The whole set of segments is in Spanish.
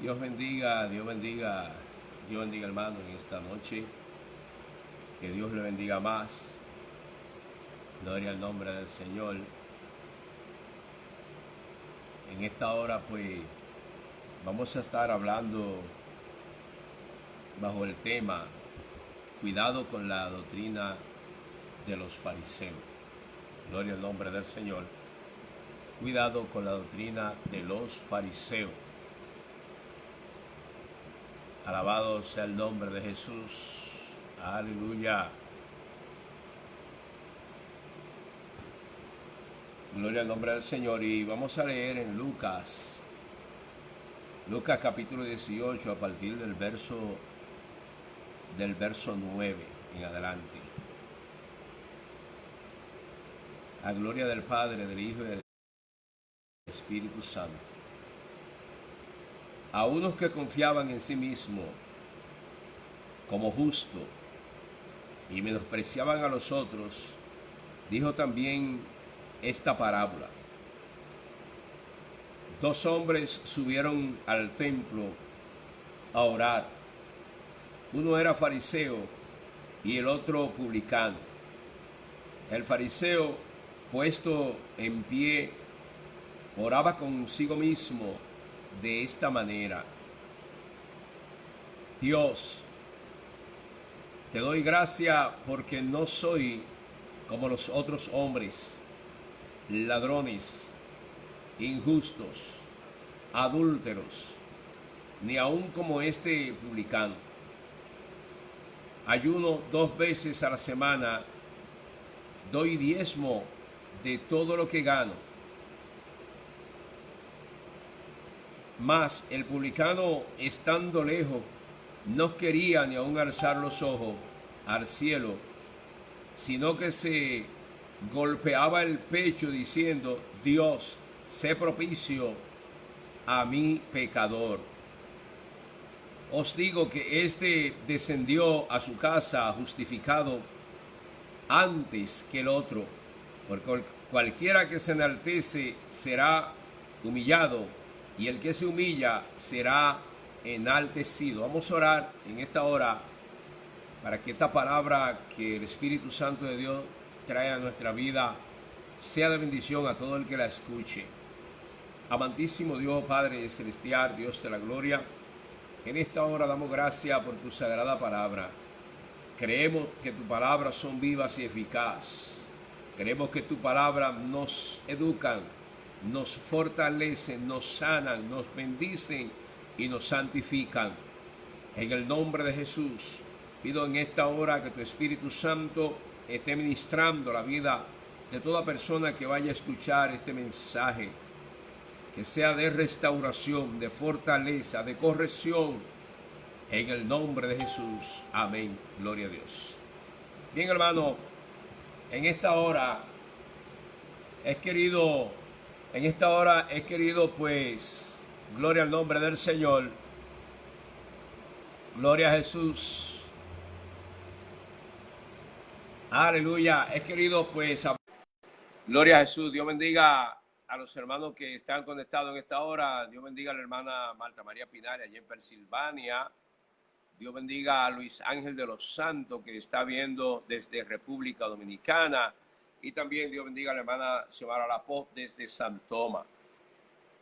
Dios bendiga, Dios bendiga hermano en esta noche. Que Dios le bendiga más. Gloria al nombre del Señor. En esta hora pues vamos a estar hablando bajo el tema cuidado con la doctrina de los fariseos. Gloria al nombre del Señor. Cuidado con la doctrina de los fariseos. Alabado sea el nombre de Jesús. Aleluya. Gloria al nombre del Señor. Y vamos a leer en Lucas capítulo 18 a partir del verso 9 en adelante. A gloria del Padre, del Hijo y del Espíritu Santo. A unos que confiaban en sí mismos como justo y menospreciaban a los otros, dijo también esta parábola. Dos hombres subieron al templo a orar. Uno era fariseo y el otro publicano. El fariseo, puesto en pie, oraba consigo mismo de esta manera: Dios, te doy gracia porque no soy como los otros hombres, ladrones, injustos, adúlteros, ni aun como este publicano. Ayuno 2 veces a la semana, doy diezmo de todo lo que gano. Mas el publicano, estando lejos, no quería ni aun alzar los ojos al cielo, sino que se golpeaba el pecho diciendo: Dios, sé propicio a mi pecador. Os digo que éste descendió a su casa justificado antes que el otro, porque cualquiera que se enaltece será humillado, y el que se humilla será enaltecido. Vamos a orar en esta hora para que esta palabra que el Espíritu Santo de Dios trae a nuestra vida sea de bendición a todo el que la escuche. Amantísimo Dios, Padre celestial, Dios de la gloria, en esta hora damos gracias por tu sagrada palabra. Creemos que tu palabra son vivas y eficaz. Creemos que tu palabra nos educan, nos fortalecen, nos sanan, nos bendicen y nos santifican. En el nombre de Jesús, pido en esta hora que tu Espíritu Santo esté ministrando la vida de toda persona que vaya a escuchar este mensaje, que sea de restauración, de fortaleza, de corrección, en el nombre de Jesús. Amén. Gloria a Dios. Bien, hermano, en esta hora he querido, pues, gloria al nombre del Señor, gloria a Jesús, aleluya, he querido, pues, gloria a Jesús. Dios bendiga a los hermanos que están conectados en esta hora. Dios bendiga a la hermana Marta María Pinares allí en Pensilvania. Dios bendiga a Luis Ángel de los Santos, que está viendo desde República Dominicana. Y también Dios bendiga a la hermana Xiomara Lapó desde San Tomás.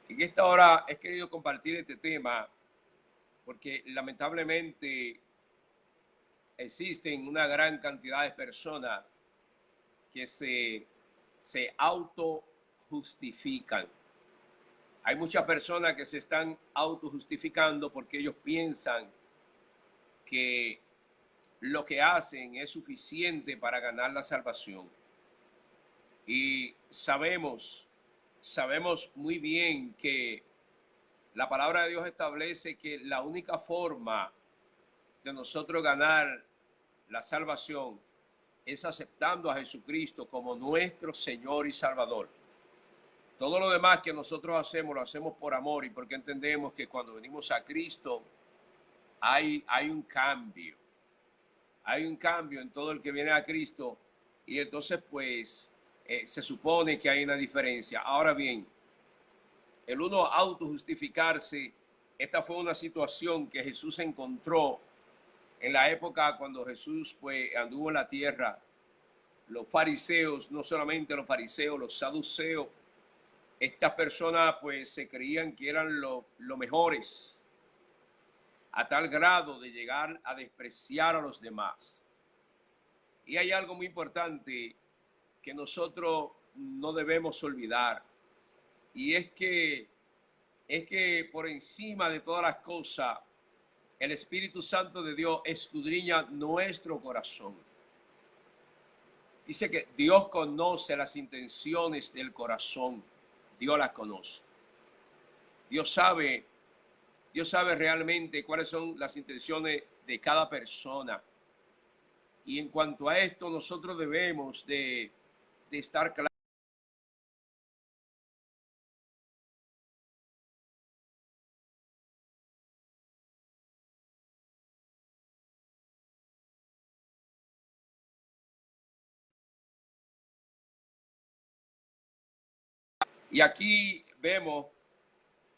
En esta hora he querido compartir este tema porque lamentablemente existen una gran cantidad de personas que se autojustifican. Hay muchas personas que se están autojustificando porque ellos piensan que lo que hacen es suficiente para ganar la salvación. Y sabemos muy bien que la palabra de Dios establece que la única forma de nosotros ganar la salvación es aceptando a Jesucristo como nuestro Señor y Salvador. Todo lo demás que nosotros hacemos, lo hacemos por amor y porque entendemos que cuando venimos a Cristo hay un cambio. Hay un cambio en todo el que viene a Cristo y entonces pues se supone que hay una diferencia. Ahora bien, el uno autojustificarse esta fue una situación que Jesús encontró en la época cuando Jesús pues anduvo en la tierra. Los fariseos, no solamente los fariseos, los saduceos, estas personas pues se creían que eran los mejores, a tal grado de llegar a despreciar a los demás. Y hay algo muy importante que nosotros no debemos olvidar, y es que por encima de todas las cosas, el Espíritu Santo de Dios escudriña nuestro corazón. Dice que Dios conoce las intenciones del corazón. Dios las conoce. Dios sabe realmente cuáles son las intenciones de cada persona. Y en cuanto a esto, nosotros debemos de estar claros. Y aquí vemos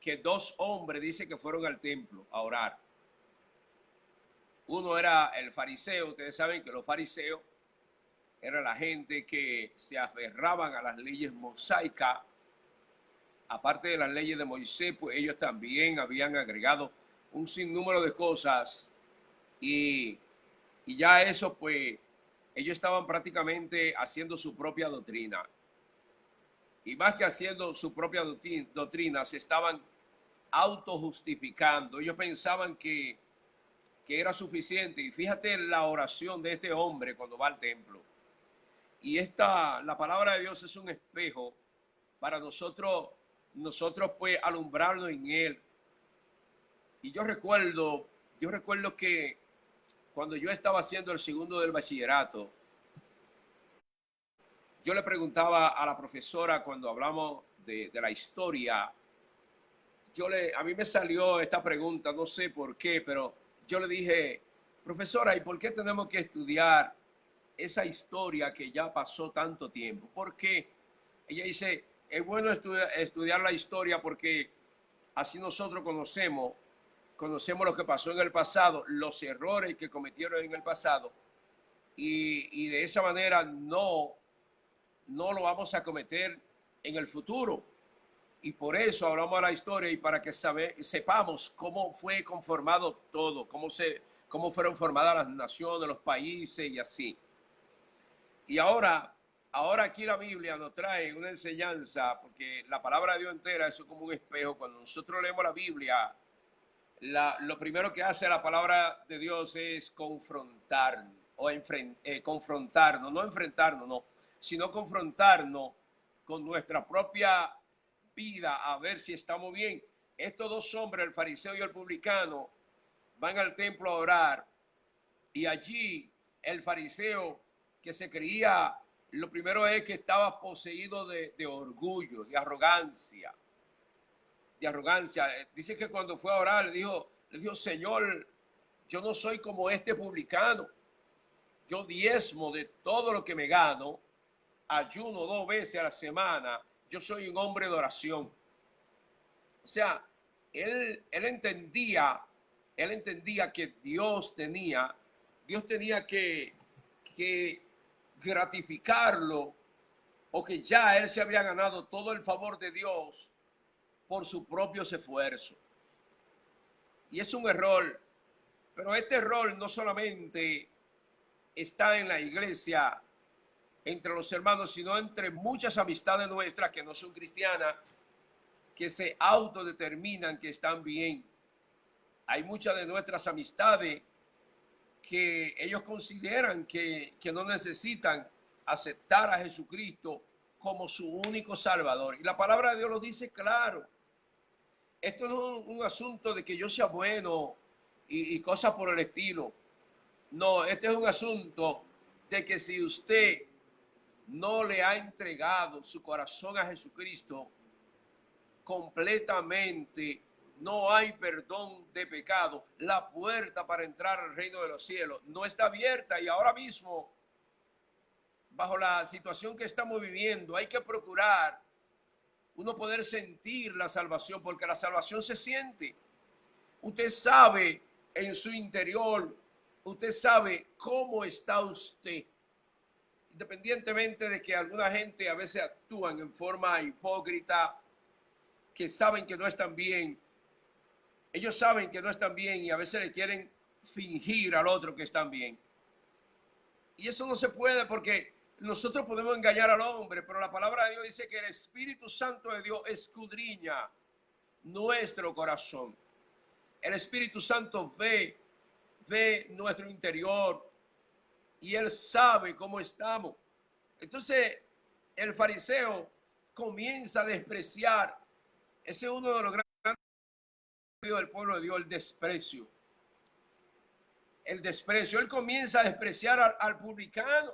que dos hombres dice que fueron al templo a orar. Uno era el fariseo. Ustedes saben que los fariseos era la gente que se aferraban a las leyes mosaicas. Aparte de las leyes de Moisés, pues ellos también habían agregado un sinnúmero de cosas, y ya eso, pues ellos estaban prácticamente haciendo su propia doctrina. Y más que haciendo su propia doctrina, se estaban autojustificando. Ellos pensaban que era suficiente. Y fíjate la oración de este hombre cuando va al templo. Y la palabra de Dios es un espejo para nosotros pues alumbrarnos en él. Y yo recuerdo que cuando yo estaba haciendo el segundo del bachillerato, yo le preguntaba a la profesora cuando hablamos de la historia, a mí me salió esta pregunta, no sé por qué, pero yo le dije, profesora, ¿y por qué tenemos que estudiar esa historia que ya pasó tanto tiempo? ¿Por qué? Ella dice, es bueno estudiar la historia porque así nosotros conocemos lo que pasó en el pasado, los errores que cometieron en el pasado, y de esa manera no lo vamos a cometer en el futuro. Y por eso hablamos de la historia, y para que sepamos cómo fue conformado todo, cómo fueron formadas las naciones, los países y así. Y ahora aquí la Biblia nos trae una enseñanza, porque la palabra de Dios entera es como un espejo. Cuando nosotros leemos la Biblia, lo primero que hace la palabra de Dios es confrontarnos, confrontarnos, no enfrentarnos, no, sino confrontarnos con nuestra propia vida, a ver si estamos bien. Estos dos hombres, el fariseo y el publicano, van al templo a orar, y allí el fariseo, que se creía, lo primero es que estaba poseído de orgullo, de arrogancia. Dice que cuando fue a orar le dijo, Señor, yo no soy como este publicano. Yo diezmo de todo lo que me gano, ayuno 2 veces a la semana, yo soy un hombre de oración. O sea, él entendía que Dios tenía que gratificarlo, o que ya él se había ganado todo el favor de Dios por sus propios esfuerzos. Y es un error, pero este error no solamente está en la iglesia, entre los hermanos, sino entre muchas amistades nuestras que no son cristianas, que se autodeterminan que están bien. Hay muchas de nuestras amistades que ellos consideran que no necesitan aceptar a Jesucristo como su único Salvador. Y la palabra de Dios lo dice claro. Esto no es un asunto de que yo sea bueno y cosas por el estilo. No, este es un asunto de que si usted no le ha entregado su corazón a Jesucristo completamente, no hay perdón de pecado. La puerta para entrar al reino de los cielos no está abierta, y ahora mismo, bajo la situación que estamos viviendo, hay que procurar uno poder sentir la salvación, porque la salvación se siente. Usted sabe en su interior, usted sabe cómo está usted. Independientemente de que alguna gente a veces actúan en forma hipócrita, que saben que no están bien, ellos saben que no están bien y a veces le quieren fingir al otro que están bien. Y eso no se puede porque nosotros podemos engañar al hombre, pero la palabra de Dios dice que el Espíritu Santo de Dios escudriña nuestro corazón. El Espíritu Santo ve nuestro interior y Él sabe cómo estamos. Entonces, el fariseo comienza a despreciar. Ese es uno de los grandes del pueblo de Dios, el desprecio. El desprecio. Él comienza a despreciar al publicano.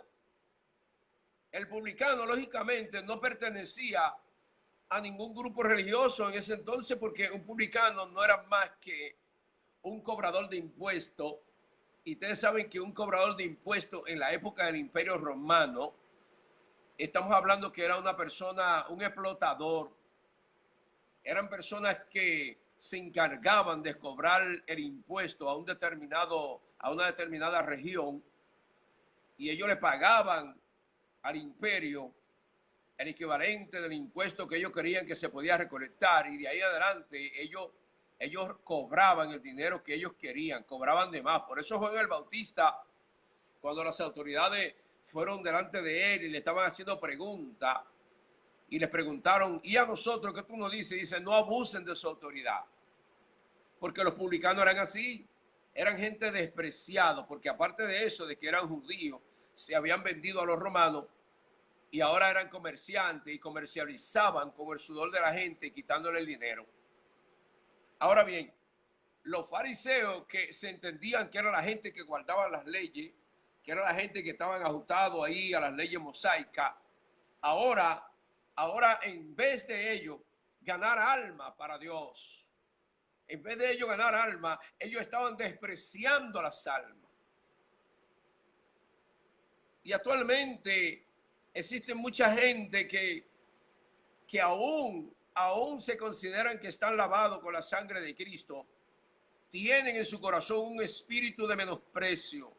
El publicano, lógicamente, no pertenecía a ningún grupo religioso en ese entonces, porque un publicano no era más que un cobrador de impuestos. Y ustedes saben que un cobrador de impuestos en la época del Imperio Romano, estamos hablando que era una persona, un explotador. Eran personas que se encargaban de cobrar el impuesto a una determinada región, y ellos le pagaban al imperio el equivalente del impuesto que ellos querían que se podía recolectar, y de ahí adelante ellos cobraban el dinero que ellos querían, cobraban de más. Por eso Juan el Bautista, cuando las autoridades fueron delante de él y le estaban haciendo preguntas, y les preguntaron, ¿y a nosotros qué tú nos dices? Dice, no abusen de su autoridad. Porque los publicanos eran así, eran gente despreciada, porque aparte de eso, de que eran judíos, se habían vendido a los romanos y ahora eran comerciantes y comercializaban con el sudor de la gente, quitándole el dinero. Ahora bien, los fariseos, que se entendían que era la gente que guardaba las leyes, que era la gente que estaban ajustados ahí a las leyes mosaicas, ahora en vez de ellos ganar alma para Dios, en vez de ellos ganar alma, ellos estaban despreciando las almas. Y actualmente existe mucha gente que aún se consideran que están lavados con la sangre de Cristo, tienen en su corazón un espíritu de menosprecio,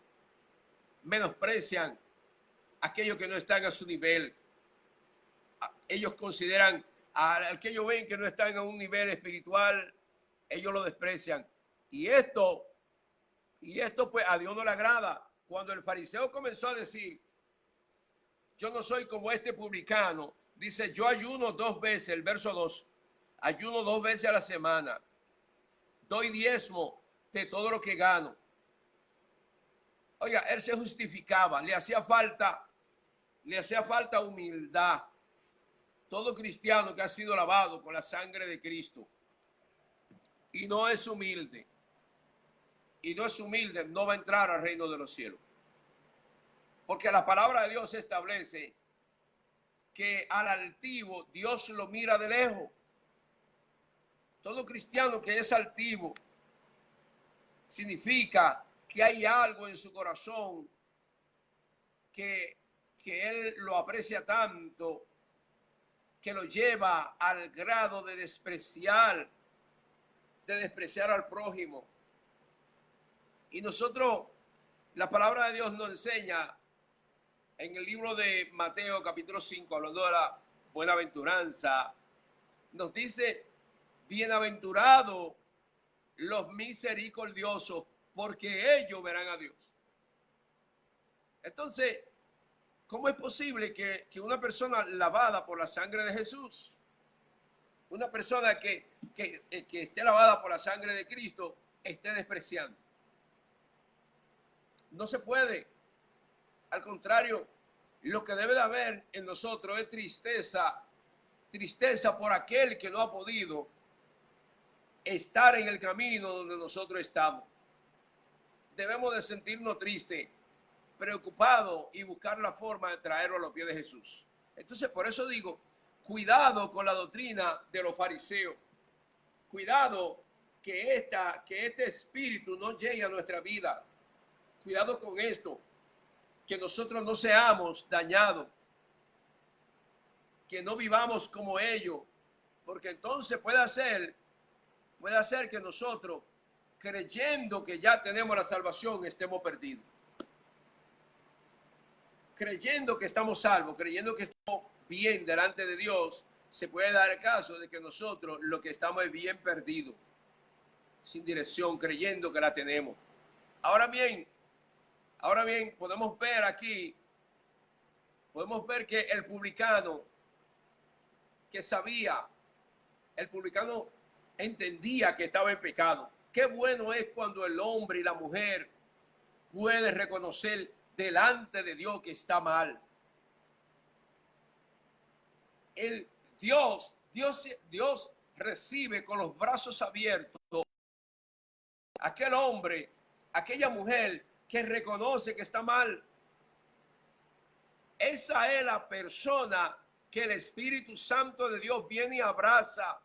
menosprecian a aquellos que no están a su nivel. Ellos consideran al que ellos ven que no están a un nivel espiritual, ellos lo desprecian. Y esto pues a Dios no le agrada. Cuando el fariseo comenzó a decir, yo no soy como este publicano, dice, yo ayuno 2 veces, el verso 2, ayuno 2 veces a la semana, doy diezmo de todo lo que gano. Oiga, él se justificaba, le hacía falta humildad. Todo cristiano que ha sido lavado con la sangre de Cristo y no es humilde, no va a entrar al reino de los cielos. Porque la palabra de Dios establece que al altivo Dios lo mira de lejos. Todo cristiano que es altivo significa que hay algo en su corazón que él lo aprecia tanto, que lo lleva al grado de despreciar al prójimo. Y nosotros, la palabra de Dios nos enseña en el libro de Mateo capítulo 5, hablando de la buenaventuranza, nos dice, bienaventurados los misericordiosos, porque ellos verán a Dios. Entonces, ¿cómo es posible que una persona lavada por la sangre de Jesús, una persona que esté lavada por la sangre de Cristo, esté despreciando? No se puede. Al contrario, lo que debe de haber en nosotros es tristeza por aquel que no ha podido estar en el camino donde nosotros estamos. Debemos de sentirnos tristes, preocupados y buscar la forma de traerlo a los pies de Jesús. Entonces, por eso digo, cuidado con la doctrina de los fariseos. Cuidado que este espíritu no llegue a nuestra vida. Cuidado con esto, que nosotros no seamos dañados, que no vivamos como ellos, porque entonces puede hacer que nosotros creyendo que ya tenemos la salvación, estemos perdidos. Creyendo que estamos salvos, creyendo que estamos bien delante de Dios, se puede dar el caso de que nosotros lo que estamos es bien perdidos, sin dirección, creyendo que la tenemos. Ahora bien, podemos ver aquí, podemos ver que el publicano que sabía, el publicano entendía que estaba en pecado. Qué bueno es cuando el hombre y la mujer pueden reconocer delante de Dios que está mal. Dios recibe con los brazos abiertos a aquel hombre, aquella mujer que reconoce que está mal. Esa es la persona que el Espíritu Santo de Dios viene y abraza,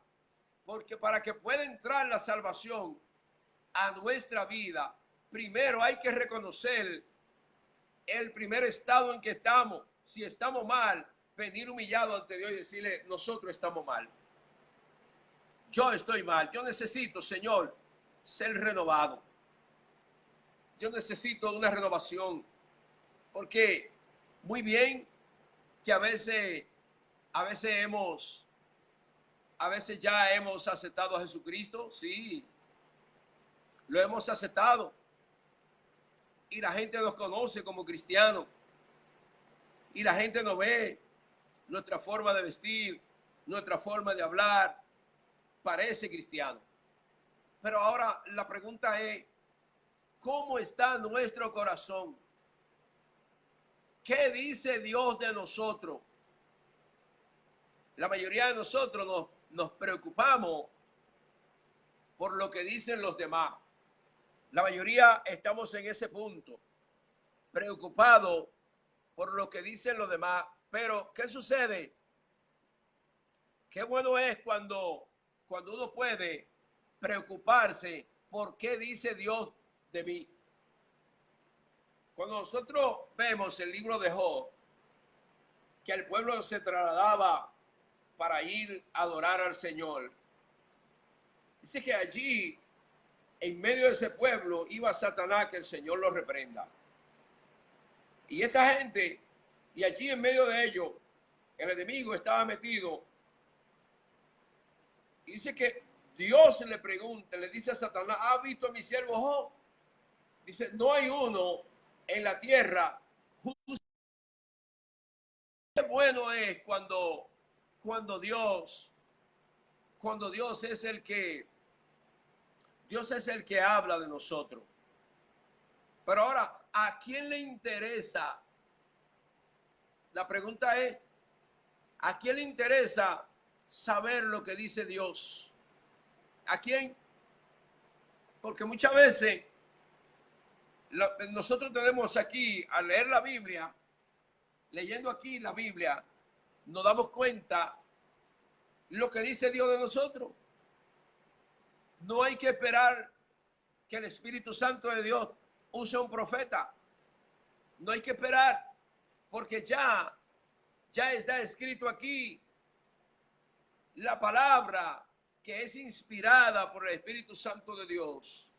porque para que pueda entrar la salvación a nuestra vida, primero hay que reconocer el primer estado en que estamos. Si estamos mal, venir humillado ante Dios y decirle, nosotros estamos mal. Yo estoy mal. Yo necesito, Señor, ser renovado. Yo necesito una renovación. Porque muy bien que a veces ya hemos aceptado a Jesucristo. Sí, lo hemos aceptado. Y la gente nos conoce como cristianos. Y la gente nos ve nuestra forma de vestir, nuestra forma de hablar, parece cristiano. Pero ahora la pregunta es, ¿cómo está nuestro corazón? ¿Qué dice Dios de nosotros? La mayoría de nosotros nos preocupamos por lo que dicen los demás. La mayoría estamos en ese punto, preocupados por lo que dicen los demás. Pero, ¿qué sucede? Qué bueno es cuando uno puede preocuparse por qué dice Dios de mí. Cuando nosotros vemos el libro de Job, que el pueblo se trasladaba para ir a adorar al Señor, dice que allí, en medio de ese pueblo, iba Satanás, que el Señor lo reprenda. Y esta gente, y allí en medio de ellos, el enemigo estaba metido. Y dice que Dios le pregunta, le dice a Satanás, ¿has visto a mi siervo Job? Dice, no hay uno en la tierra justo. Qué bueno es cuando Dios es el que habla de nosotros. Pero ahora, ¿a quién le interesa? La pregunta es, ¿a quién le interesa saber lo que dice Dios? ¿A quién? Porque muchas veces nosotros tenemos aquí, al leer la Biblia, leyendo aquí la Biblia, nos damos cuenta lo que dice Dios de nosotros. No hay que esperar que el Espíritu Santo de Dios use un profeta. No hay que esperar, porque ya está escrito aquí la palabra que es inspirada por el Espíritu Santo de Dios.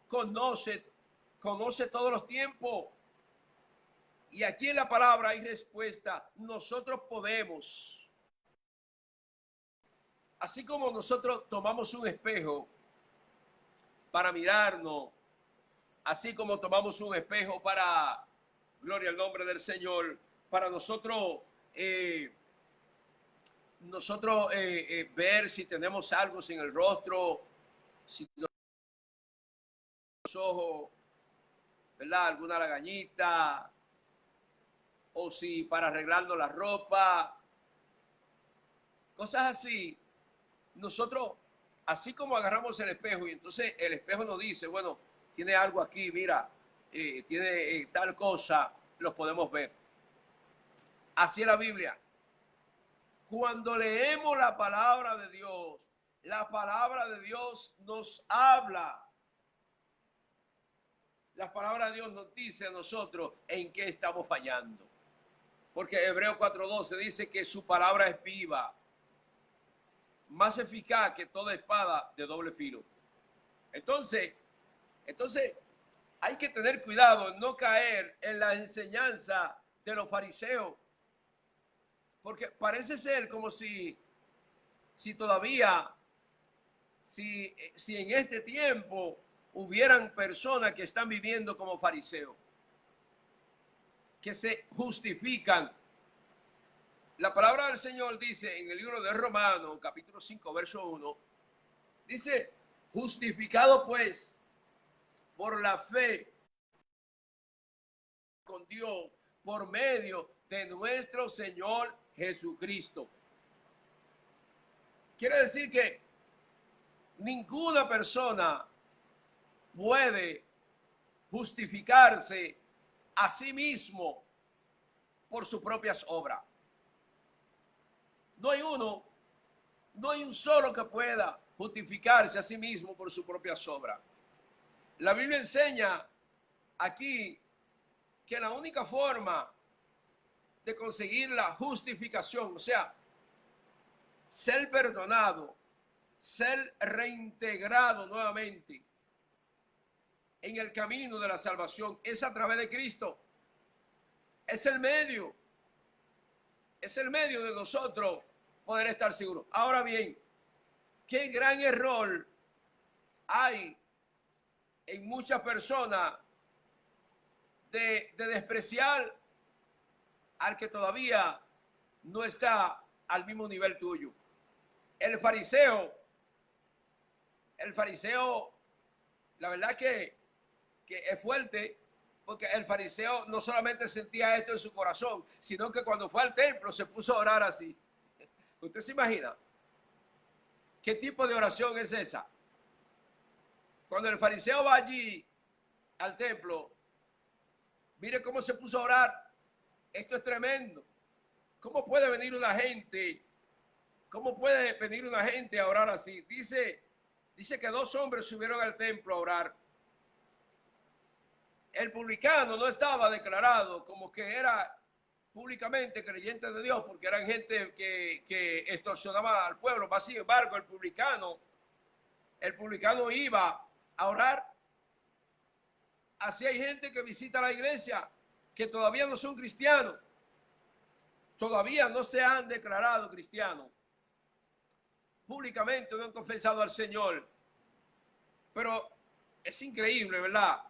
Conoce todos los tiempos. Y aquí en la palabra hay respuesta. Nosotros podemos, así como nosotros tomamos un espejo para mirarnos, así como tomamos un espejo para, gloria al nombre del Señor, para nosotros ver si tenemos algo en el rostro, si los ojos, ¿verdad? Alguna lagañita, o si para arreglarnos la ropa, cosas así. Nosotros, así como agarramos el espejo y entonces el espejo nos dice, bueno, tiene algo aquí, mira, tiene tal cosa, lo podemos ver. Así es la Biblia. Cuando leemos la palabra de Dios nos habla. La palabra de Dios nos dice a nosotros en qué estamos fallando. Porque Hebreos 4:12 dice que su palabra es viva, más eficaz que toda espada de doble filo. Entonces, entonces hay que tener cuidado en no caer en la enseñanza de los fariseos, porque parece ser como si todavía, si en este tiempo hubieran personas que están viviendo como fariseos, que se justifican. La palabra del Señor dice en el libro de Romanos, capítulo 5, verso 1, dice, justificado pues por la fe con Dios por medio de nuestro Señor Jesucristo. Quiere decir que ninguna persona puede justificarse a sí mismo por sus propias obras. No hay uno, no hay un solo que pueda justificarse a sí mismo por sus propias obras. La Biblia enseña aquí que la única forma de conseguir la justificación, o sea, ser perdonado, ser reintegrado nuevamente en el camino de la salvación, es a través de Cristo. Es el medio de nosotros poder estar seguros. Ahora bien, qué gran error hay en muchas personas de despreciar al que todavía no está al mismo nivel tuyo. El fariseo, la verdad que es fuerte, porque el fariseo no solamente sentía esto en su corazón, sino que cuando fue al templo se puso a orar así. ¿Usted se imagina? ¿Qué tipo de oración es esa? Cuando el fariseo va allí al templo, mire cómo se puso a orar. Esto es tremendo. ¿Cómo puede venir una gente? ¿Cómo puede venir una gente a orar así? Dice que 2 hombres subieron al templo a orar. El publicano no estaba declarado como que era públicamente creyente de Dios, porque eran gente que extorsionaba al pueblo. Mas, sin embargo, el publicano iba a orar. Así hay gente que visita la iglesia que todavía no son cristianos, todavía no se han declarado cristianos, públicamente no han confesado al Señor. Pero es increíble, ¿verdad?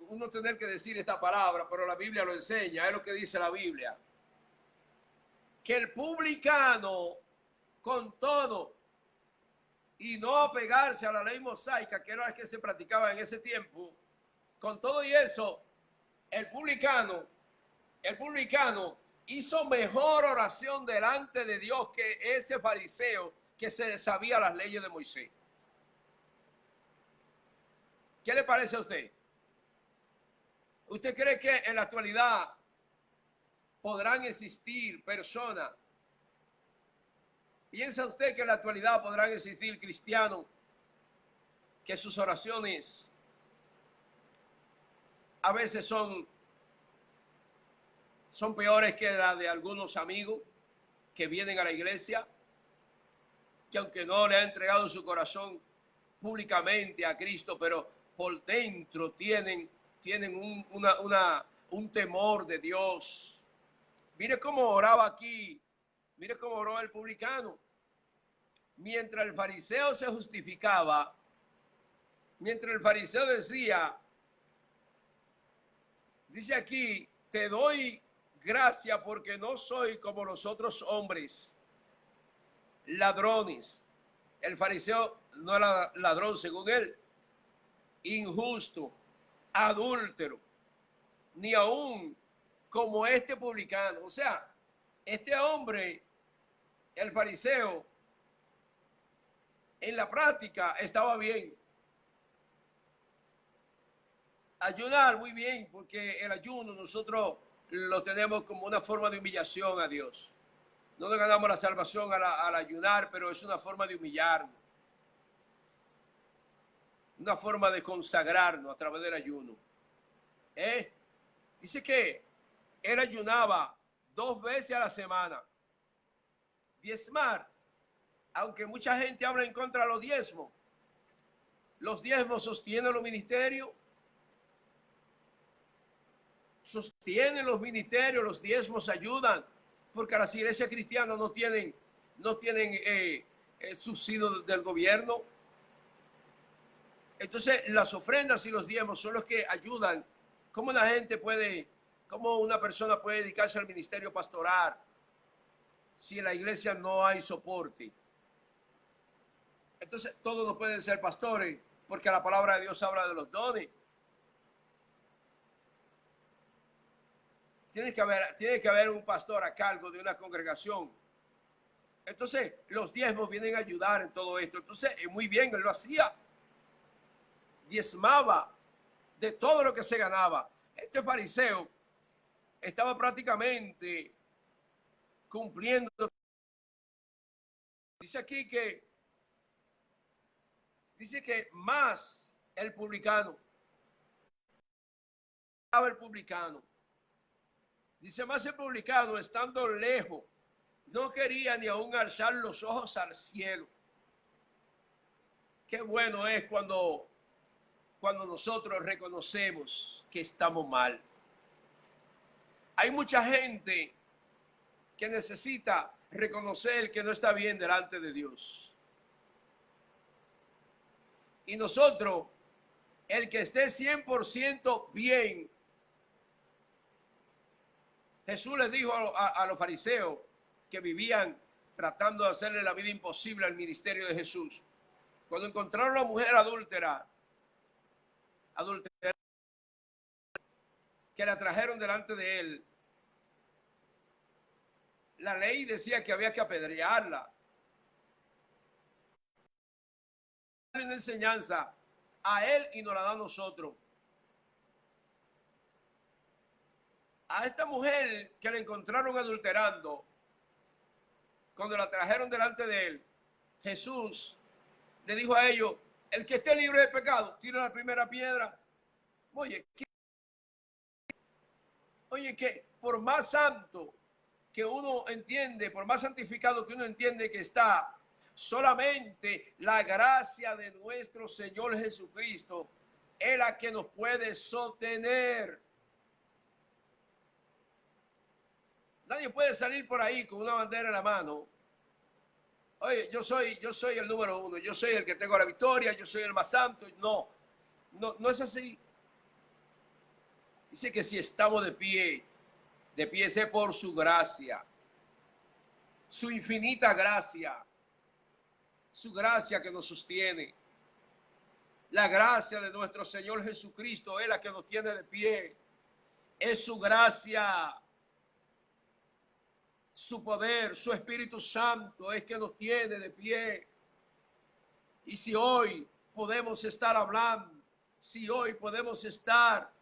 Uno tener que decir esta palabra, pero la Biblia lo enseña, es lo que dice la Biblia. Que el publicano, con todo, y no apegarse a la ley mosaica, que era la que se practicaba en ese tiempo, con todo y eso, el publicano hizo mejor oración delante de Dios que ese fariseo que se sabía las leyes de Moisés. ¿Qué le parece a usted? ¿Usted cree que en la actualidad podrán existir personas? ¿Piensa usted que en la actualidad podrán existir cristianos que sus oraciones a veces son peores que las de algunos amigos que vienen a la iglesia, que aunque no le ha entregado su corazón públicamente a Cristo, pero por dentro tienen un temor de Dios? Mire cómo oraba aquí, mire cómo oró el publicano. Mientras el fariseo se justificaba, mientras el fariseo decía, dice aquí, te doy gracia porque no soy como los otros hombres, ladrones. El fariseo no era ladrón según él, injusto, adúltero, ni aún como este publicano. O sea, este hombre, el fariseo, en la práctica estaba bien. Ayunar muy bien, porque el ayuno nosotros lo tenemos como una forma de humillación a Dios. No nos ganamos la salvación al ayunar, pero es una forma de humillarnos, una forma de consagrarnos a través del ayuno. Dice que él ayunaba 2 veces a la semana. Diezmar, aunque mucha gente habla en contra de los diezmos, Los diezmos sostienen los ministerios. Sostienen los ministerios, los diezmos ayudan, porque las iglesias cristianas no tienen subsidio del gobierno. Entonces, las ofrendas y los diezmos son los que ayudan. ¿Cómo la gente puede, cómo una persona puede dedicarse al ministerio pastoral si en la iglesia no hay soporte? Entonces, todos no pueden ser pastores, porque la palabra de Dios habla de los dones. Tiene que haber un pastor a cargo de una congregación. Entonces, los diezmos vienen a ayudar en todo esto. Entonces, muy bien, él lo hacía. Diezmaba de todo lo que se ganaba. Este fariseo estaba prácticamente cumpliendo. Dice que más el publicano. El publicano. Dice más el publicano, estando lejos, no quería ni aún alzar los ojos al cielo. Qué bueno es cuando nosotros reconocemos que estamos mal. Hay mucha gente que necesita reconocer que no está bien delante de Dios. Y nosotros, el que esté 100% bien, Jesús les dijo a los fariseos que vivían tratando de hacerle la vida imposible al ministerio de Jesús. Cuando encontraron a la mujer adúltera, que la trajeron delante de él, la ley decía que había que apedrearla. Una enseñanza a él y nos la da a nosotros. A esta mujer que la encontraron adulterando, cuando la trajeron delante de él, Jesús le dijo a ellos: el que esté libre de pecado, tira la primera piedra. Oye, que por más santo que uno entiende, por más santificado que uno entiende que está, solamente la gracia de nuestro Señor Jesucristo es la que nos puede sostener. Nadie puede salir por ahí con una bandera en la mano. Oye, yo soy el número uno, yo soy el que tengo la victoria, yo soy el más santo. No es así. Dice que si estamos de pie es por su gracia, su infinita gracia, su gracia que nos sostiene. La gracia de nuestro Señor Jesucristo es la que nos tiene de pie. Es su gracia, su poder, su Espíritu Santo es que nos tiene de pie. Y si hoy podemos estar hablando, si hoy podemos estar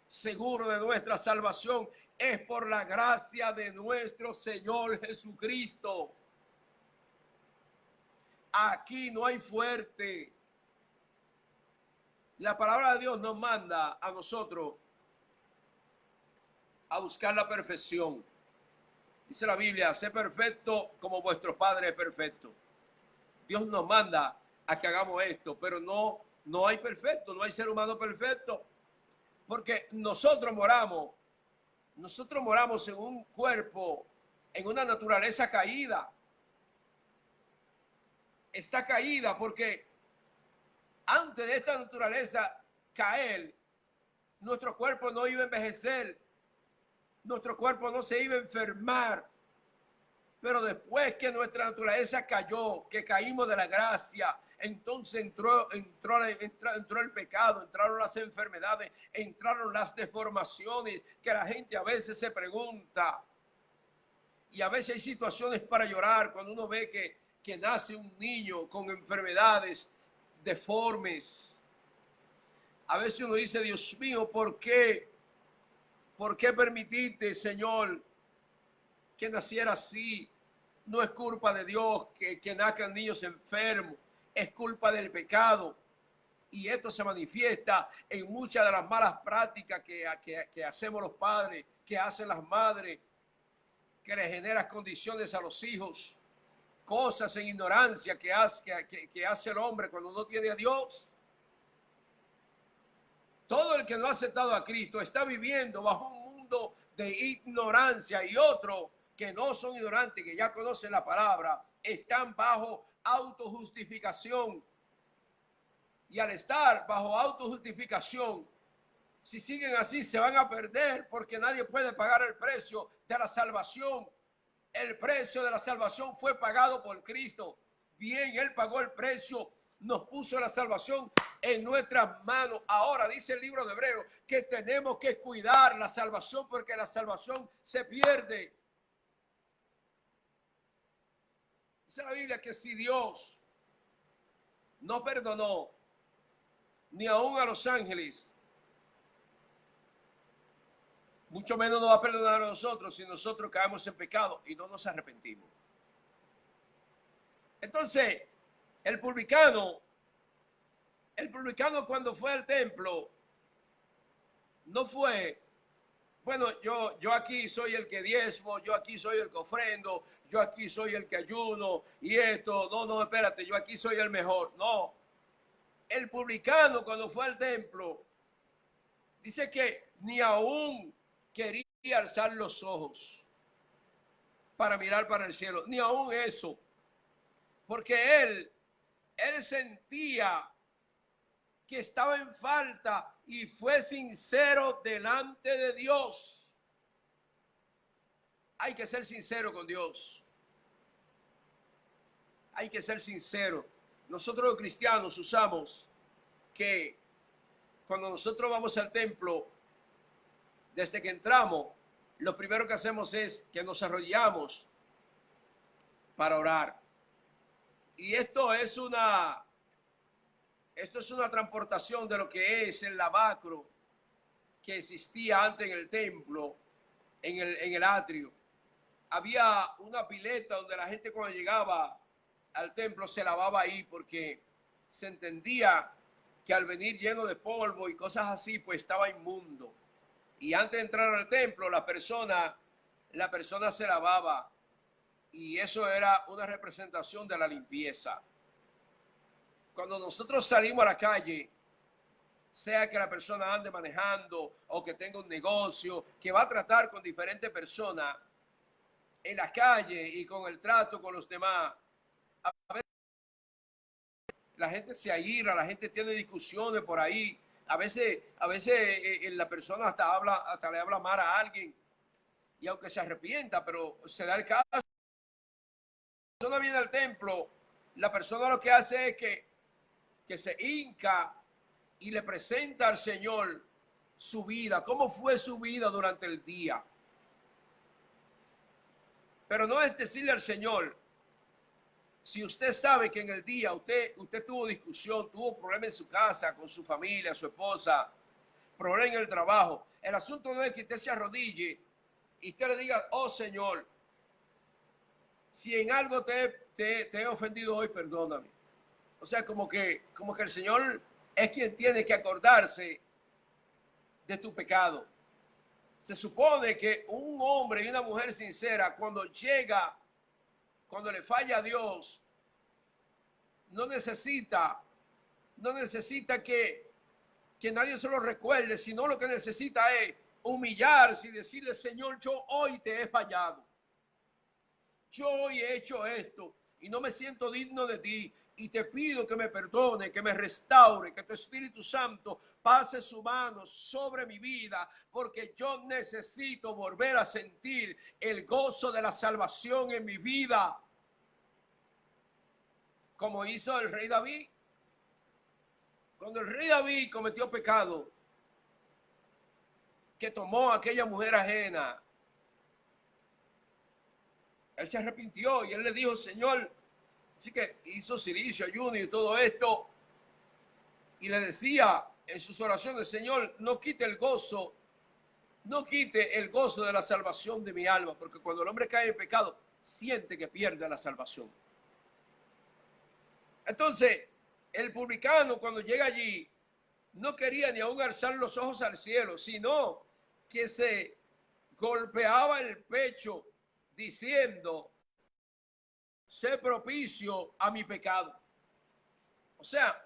seguros de nuestra salvación, es por la gracia de nuestro Señor Jesucristo. Aquí no hay fuerte. La palabra de Dios nos manda a nosotros a buscar la perfección. Dice la Biblia: sé perfecto como vuestro Padre es perfecto. Dios nos manda a que hagamos esto, pero no hay perfecto, no hay ser humano perfecto, porque nosotros moramos en un cuerpo, en una naturaleza caída. Está caída porque antes de esta naturaleza caer, nuestro cuerpo no iba a envejecer, nuestro cuerpo no se iba a enfermar. Pero después que nuestra naturaleza cayó, que caímos de la gracia, entonces entró el pecado, entraron las enfermedades, entraron las deformaciones, que la gente a veces se pregunta. Y a veces hay situaciones para llorar cuando uno ve que nace un niño con enfermedades deformes. A veces uno dice: Dios mío, ¿por qué? ¿Por qué permitiste, Señor, que naciera así? No es culpa de Dios que nazcan niños enfermos, es culpa del pecado. Y esto se manifiesta en muchas de las malas prácticas que hacemos los padres, que hacen las madres, que le generan condiciones a los hijos. cosas en ignorancia que hace el hombre cuando no tiene a Dios. Todo el que no ha aceptado a Cristo está viviendo bajo un mundo de ignorancia, y otros que no son ignorantes, que ya conocen la palabra, están bajo autojustificación. Y al estar bajo autojustificación, si siguen así, se van a perder, porque nadie puede pagar el precio de la salvación. El precio de la salvación fue pagado por Cristo. Bien, Él pagó el precio, nos puso la salvación en nuestras manos. Ahora dice el libro de Hebreos que tenemos que cuidar la salvación, porque la salvación se pierde. Dice la Biblia que si Dios no perdonó ni aún a los ángeles, mucho menos nos va a perdonar a nosotros si nosotros caemos en pecado y no nos arrepentimos. Entonces, el publicano cuando fue al templo, no fue, bueno, yo aquí soy el que diezmo, yo aquí soy el que ofrendo, yo aquí soy el que ayuno y esto, no, espérate, yo aquí soy el mejor. No, el publicano cuando fue al templo, dice que ni aún quería alzar los ojos para mirar para el cielo, ni aún eso, porque él sentía que estaba en falta y fue sincero delante de Dios. Hay que ser sincero con Dios. Hay que ser sincero. Nosotros los cristianos usamos que cuando nosotros vamos al templo, desde que entramos, lo primero que hacemos es que nos arrodillamos para orar. Y esto es una transportación de lo que es el lavacro que existía antes en el templo, en el atrio. Había una pileta donde la gente cuando llegaba al templo se lavaba ahí, porque se entendía que al venir lleno de polvo y cosas así, pues estaba inmundo. Y antes de entrar al templo, la persona se lavaba, y eso era una representación de la limpieza. Cuando nosotros salimos a la calle, sea que la persona ande manejando o que tenga un negocio, que va a tratar con diferentes personas en la calle y con el trato con los demás, a veces la gente se aira, la gente tiene discusiones por ahí. A veces la persona hasta le habla mal a alguien, y aunque se arrepienta, pero se da el caso. La persona viene al templo, la persona lo que hace es que se hinca y le presenta al Señor su vida, cómo fue su vida durante el día. Pero no es decirle al Señor, si usted sabe que en el día usted tuvo discusión, tuvo problemas en su casa, con su familia, su esposa, problemas en el trabajo. El asunto no es que usted se arrodille y usted le diga, oh Señor, si en algo te he ofendido hoy, perdóname. O sea, como que el Señor es quien tiene que acordarse de tu pecado. Se supone que un hombre y una mujer sincera, cuando le falla a Dios, no necesita que nadie se lo recuerde, sino lo que necesita es humillarse y decirle, Señor, yo hoy te he fallado. Yo hoy he hecho esto y no me siento digno de ti, y te pido que me perdone, que me restaure, que tu Espíritu Santo pase su mano sobre mi vida, porque yo necesito volver a sentir el gozo de la salvación en mi vida, como hizo el rey David. Cuando el rey David cometió pecado, que tomó a aquella mujer ajena, él se arrepintió y él le dijo, Señor, así que hizo silicio, ayuno y todo esto, y le decía en sus oraciones, Señor, no quite el gozo de la salvación de mi alma, porque cuando el hombre cae en pecado, siente que pierde la salvación. Entonces, el publicano cuando llega allí, no quería ni aún alzar los ojos al cielo, sino que se golpeaba el pecho diciendo, sé propicio a mi pecado. O sea,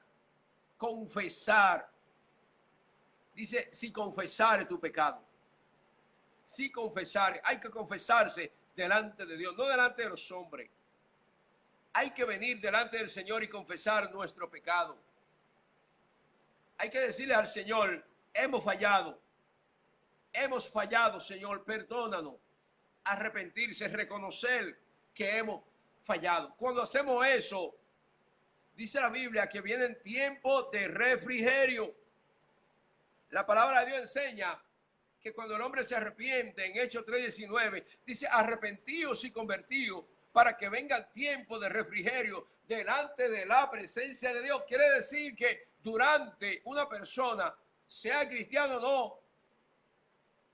confesar. Dice, si confesare tu pecado. Si confesar, hay que confesarse delante de Dios, no delante de los hombres. Hay que venir delante del Señor y confesar nuestro pecado. Hay que decirle al Señor, hemos fallado, Señor, perdónanos. Arrepentirse, reconocer que hemos fallado. Cuando hacemos eso, dice la Biblia que vienen tiempos de refrigerio. La palabra de Dios enseña que cuando el hombre se arrepiente, en Hechos 3:19, dice arrepentíos y convertíos para que venga el tiempo de refrigerio delante de la presencia de Dios. Quiere decir que durante una persona, sea cristiano o no,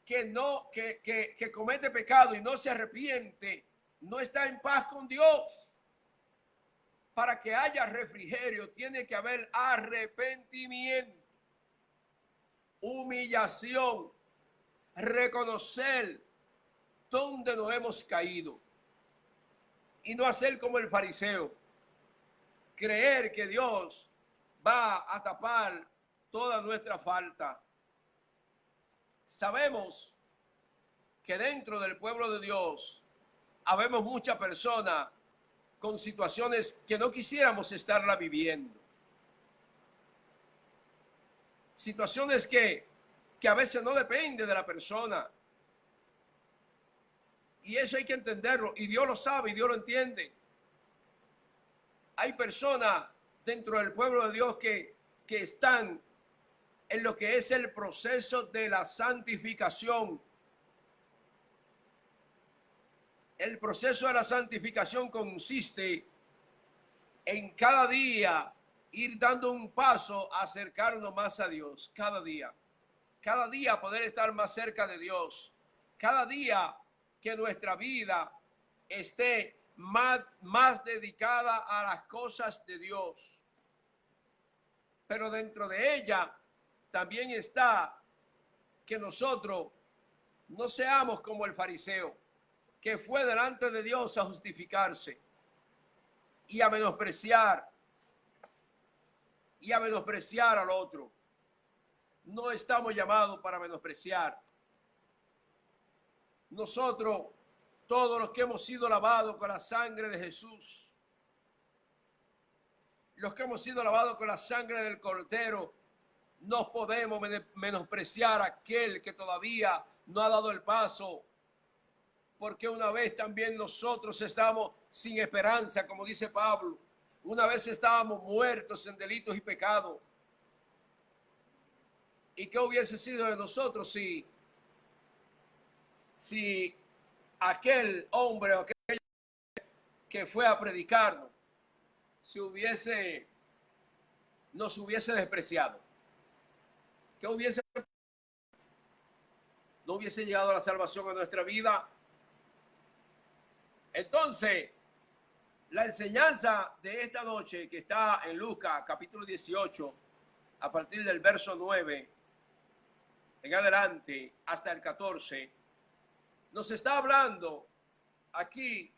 que comete pecado y no se arrepiente, no está en paz con Dios. Para que haya refrigerio tiene que haber arrepentimiento, humillación, reconocer dónde nos hemos caído y no hacer como el fariseo, creer que Dios va a tapar toda nuestra falta. Sabemos que dentro del pueblo de Dios habemos muchas personas con situaciones que no quisiéramos estarla viviendo. Situaciones que a veces no depende de la persona. Y eso hay que entenderlo. Y Dios lo sabe y Dios lo entiende. Hay personas dentro del pueblo de Dios que están en lo que es el proceso de la santificación. El proceso de la santificación consiste en cada día ir dando un paso a acercarnos más a Dios. Cada día poder estar más cerca de Dios. Cada día que nuestra vida esté más dedicada a las cosas de Dios. Pero dentro de ella también está que nosotros no seamos como el fariseo, que fue delante de Dios a justificarse y a menospreciar al otro. No estamos llamados para menospreciar. Nosotros, todos los que hemos sido lavados con la sangre de Jesús, los que hemos sido lavados con la sangre del Cordero, no podemos menospreciar a aquel que todavía no ha dado el paso, porque una vez también nosotros estábamos sin esperanza, como dice Pablo. Una vez estábamos muertos en delitos y pecados. ¿Y qué hubiese sido de nosotros si aquel hombre o aquel que fue a predicarnos nos hubiese despreciado? ¿Qué hubiese? No hubiese llegado a la salvación a nuestra vida. Entonces, la enseñanza de esta noche, que está en Lucas capítulo 18, a partir del verso 9 en adelante hasta el 14, nos está hablando aquí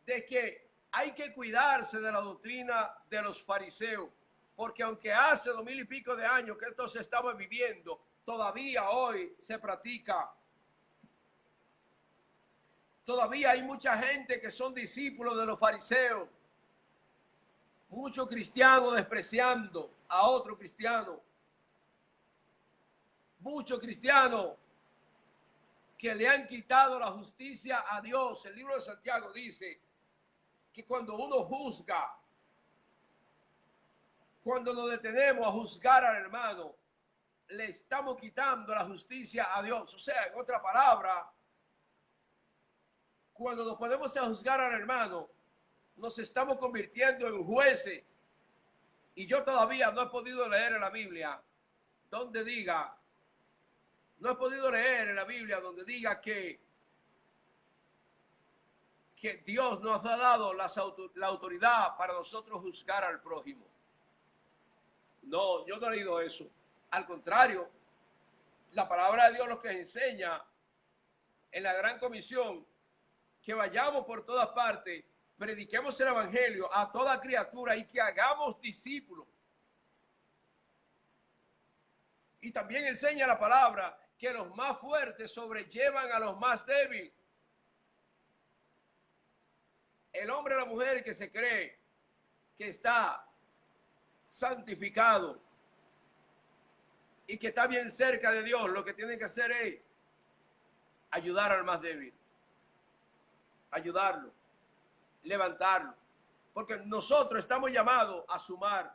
de que hay que cuidarse de la doctrina de los fariseos, porque aunque hace 2000 y pico de años que esto se estaba viviendo, todavía hoy se practica. Todavía hay mucha gente que son discípulos de los fariseos. Muchos cristianos despreciando a otro cristiano. Muchos cristianos que le han quitado la justicia a Dios. El libro de Santiago dice que cuando uno juzga, cuando nos detenemos a juzgar al hermano, le estamos quitando la justicia a Dios. O sea, en otra palabra, cuando nos ponemos a juzgar al hermano, nos estamos convirtiendo en jueces. Y yo todavía no he podido leer en la Biblia donde diga, no he podido leer en la Biblia donde diga que Dios nos ha dado la autoridad para nosotros juzgar al prójimo. No, yo no he leído eso. Al contrario, la palabra de Dios lo que enseña en la gran comisión, que vayamos por todas partes prediquemos el evangelio a toda criatura y que hagamos discípulos. Y también enseña la palabra que los más fuertes sobrellevan a los más débiles. El hombre o la mujer que se cree que está santificado y que está bien cerca de Dios, lo que tiene que hacer es ayudar al más débil, ayudarlo, levantarlo, porque nosotros estamos llamados a sumar,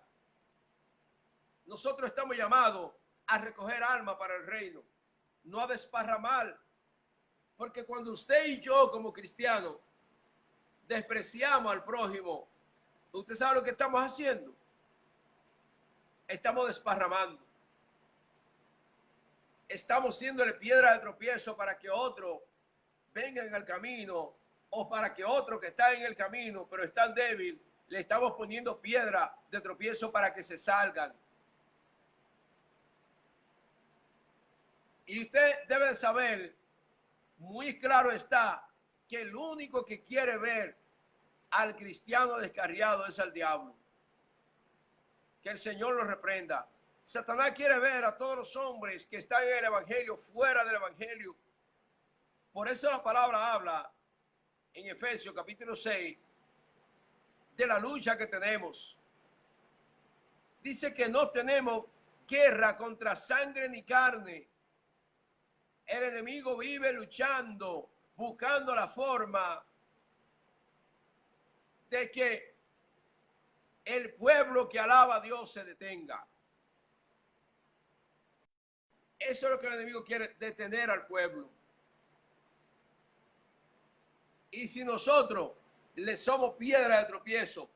nosotros estamos llamados a recoger alma para el reino, no a desparramar, porque cuando usted y yo como cristianos despreciamos al prójimo, usted sabe lo que estamos haciendo, estamos desparramando. Estamos siéndole piedra de tropiezo para que otro venga en el camino o para que otro que está en el camino pero está débil, le estamos poniendo piedra de tropiezo para que se salgan. Y usted debe saber, muy claro está, que el único que quiere ver al cristiano descarriado es al diablo. Que el Señor lo reprenda. Satanás quiere ver a todos los hombres que están en el evangelio fuera del evangelio. Por eso la palabra habla en Efesios capítulo 6 de la lucha que tenemos. Dice que no tenemos guerra contra sangre ni carne. El enemigo vive luchando, buscando la forma de que el pueblo que alaba a Dios se detenga. Eso es lo que el enemigo quiere, detener al pueblo. Y si nosotros le somos piedra de tropiezo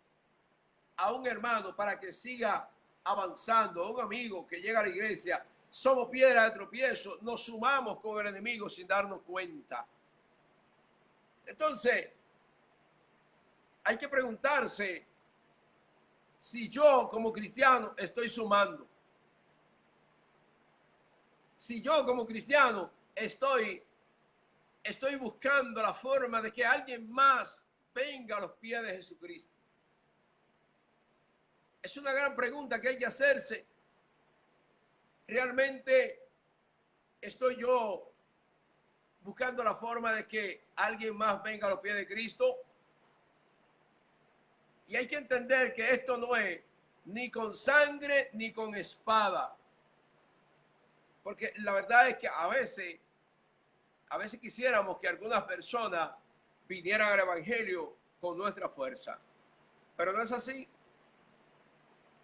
a un hermano para que siga avanzando, a un amigo que llega a la iglesia, somos piedra de tropiezo, nos sumamos con el enemigo sin darnos cuenta. Entonces, hay que preguntarse si yo como cristiano estoy sumando. Si yo como cristiano estoy buscando la forma de que alguien más venga a los pies de Jesucristo. Es una gran pregunta que hay que hacerse. ¿Realmente estoy yo buscando la forma de que alguien más venga a los pies de Cristo? Y hay que entender que esto no es ni con sangre ni con espada. Porque la verdad es que a veces quisiéramos que algunas personas vinieran al evangelio con nuestra fuerza. Pero no es así.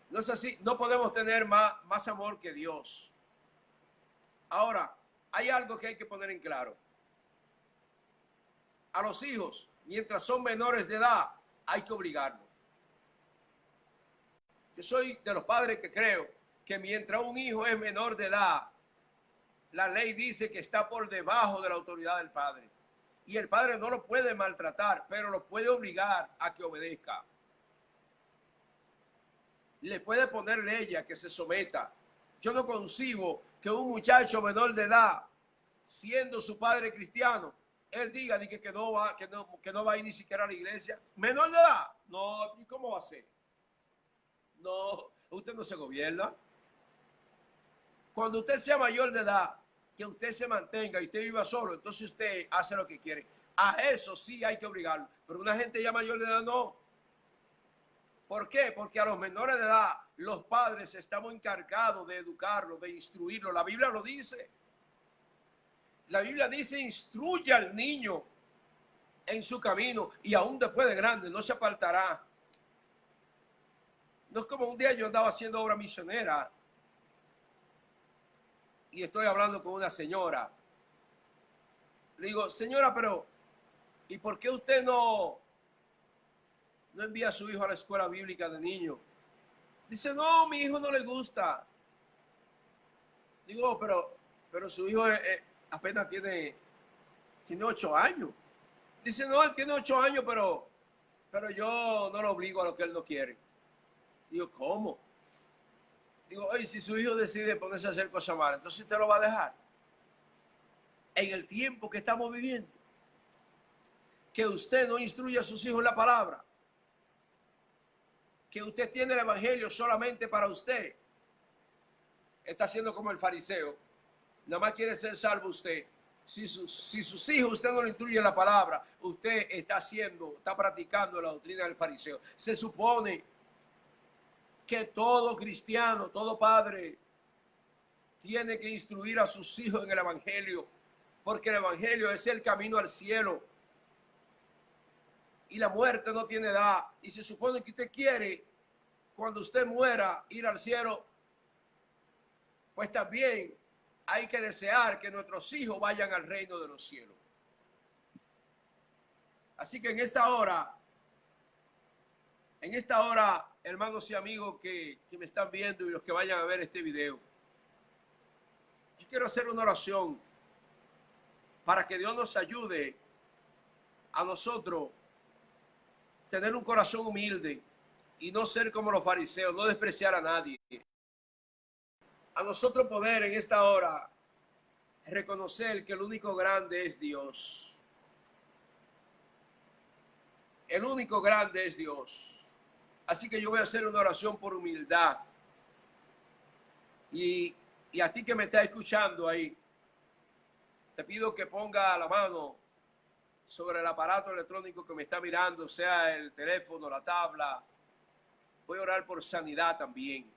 No es así. No podemos tener más amor que Dios. Ahora, hay algo que hay que poner en claro. A los hijos, mientras son menores de edad, hay que obligarlos. Yo soy de los padres que creo que mientras un hijo es menor de edad, la ley dice que está por debajo de la autoridad del padre. Y el padre no lo puede maltratar, pero lo puede obligar a que obedezca. Le puede poner ley a que se someta. Yo no concibo que un muchacho menor de edad, siendo su padre cristiano, él diga que no va a ir ni siquiera a la iglesia. Menor de edad, no, ¿y cómo va a ser? No, usted no se gobierna. Cuando usted sea mayor de edad, que usted se mantenga y usted viva solo, entonces usted hace lo que quiere. A eso sí hay que obligarlo. Pero una gente ya mayor de edad no. ¿Por qué? Porque a los menores de edad, los padres estamos encargados de educarlos, de instruirlos. La Biblia lo dice. La Biblia dice, instruye al niño en su camino y aún después de grande no se apartará. No es como un día yo andaba haciendo obra misionera y estoy hablando con una señora. Le digo, señora, pero ¿y por qué usted no envía a su hijo a la escuela bíblica de niños? Dice, no, mi hijo no le gusta. Digo, pero su hijo apenas tiene 8 años. Dice, no, él tiene 8 años, pero yo no lo obligo a lo que él no quiere. Digo, ¿cómo? Digo, oye, si su hijo decide ponerse a hacer cosas malas, entonces usted lo va a dejar. En el tiempo que estamos viviendo, que usted no instruye a sus hijos en la palabra, que usted tiene el evangelio solamente para usted, está haciendo como el fariseo. Nada más quiere ser salvo usted. Si sus hijos usted no le instruye en la palabra, usted está practicando la doctrina del fariseo. Se supone que todo cristiano, todo padre, tiene que instruir a sus hijos en el evangelio, porque el evangelio es el camino al cielo. Y la muerte no tiene edad. Y se supone que usted quiere, cuando usted muera, ir al cielo. Pues también hay que desear que nuestros hijos vayan al reino de los cielos. Así que en esta hora, hermanos y amigos que me están viendo y los que vayan a ver este video, yo quiero hacer una oración para que Dios nos ayude a nosotros tener un corazón humilde y no ser como los fariseos, no despreciar a nadie. A nosotros poder en esta hora reconocer que el único grande es Dios. El único grande es Dios. Así que yo voy a hacer una oración por humildad. Y a ti que me estás escuchando ahí, te pido que ponga la mano sobre el aparato electrónico que me está mirando, sea el teléfono, la tabla. Voy a orar por sanidad también.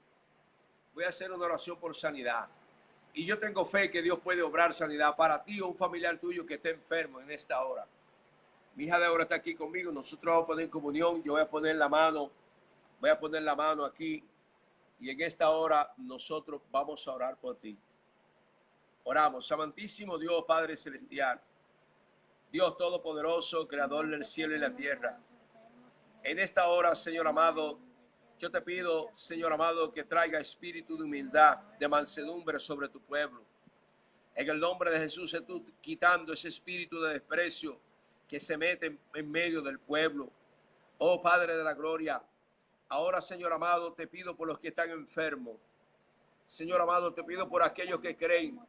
Voy a hacer una oración por sanidad. Y yo tengo fe que Dios puede obrar sanidad para ti o un familiar tuyo que esté enfermo en esta hora. Mi hija Débora está aquí conmigo. Nosotros vamos a poner en comunión. Yo voy a poner la mano aquí. Y en esta hora nosotros vamos a orar por ti. Oramos. Amantísimo Dios, Padre Celestial. Dios Todopoderoso, Creador del cielo y la tierra. En esta hora, Señor amado, yo te pido, Señor amado, que traiga espíritu de humildad, de mansedumbre sobre tu pueblo. En el nombre de Jesús, tú quitando ese espíritu de desprecio que se mete en medio del pueblo. Oh Padre de la gloria, ahora, Señor amado, te pido por los que están enfermos. Señor amado, te pido por aquellos que creen.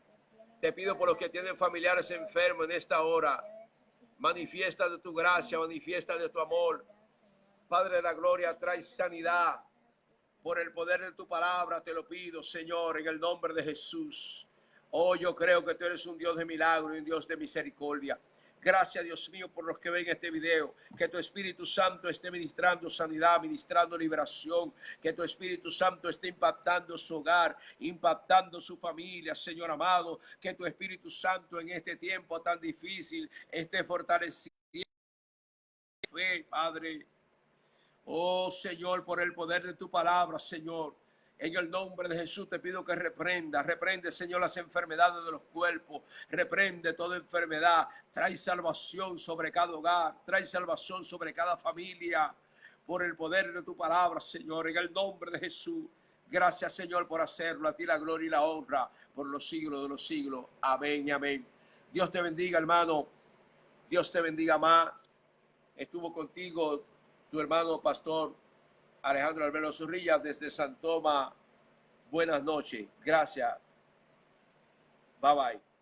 Te pido por los que tienen familiares enfermos en esta hora. Manifiesta de tu gracia, manifiesta de tu amor. Padre de la gloria, trae sanidad. Por el poder de tu palabra te lo pido, Señor, en el nombre de Jesús. Oh, yo creo que tú eres un Dios de milagro y un Dios de misericordia. Gracias, Dios mío, por los que ven este video. Que tu Espíritu Santo esté ministrando sanidad, ministrando liberación. Que tu Espíritu Santo esté impactando su hogar, impactando su familia, Señor amado. Que tu Espíritu Santo en este tiempo tan difícil esté fortaleciendo fe, Padre. Oh, Señor, por el poder de tu palabra, Señor. En el nombre de Jesús te pido que reprende, Señor, las enfermedades de los cuerpos. Reprende toda enfermedad. Trae salvación sobre cada hogar. Trae salvación sobre cada familia. Por el poder de tu palabra, Señor, en el nombre de Jesús. Gracias, Señor, por hacerlo. A ti la gloria y la honra por los siglos de los siglos. Amén y amén. Dios te bendiga, hermano. Dios te bendiga más. Estuvo contigo tu hermano pastor Alejandro Alberto Zorrilla desde San Tomás. Buenas noches. Gracias. Bye bye.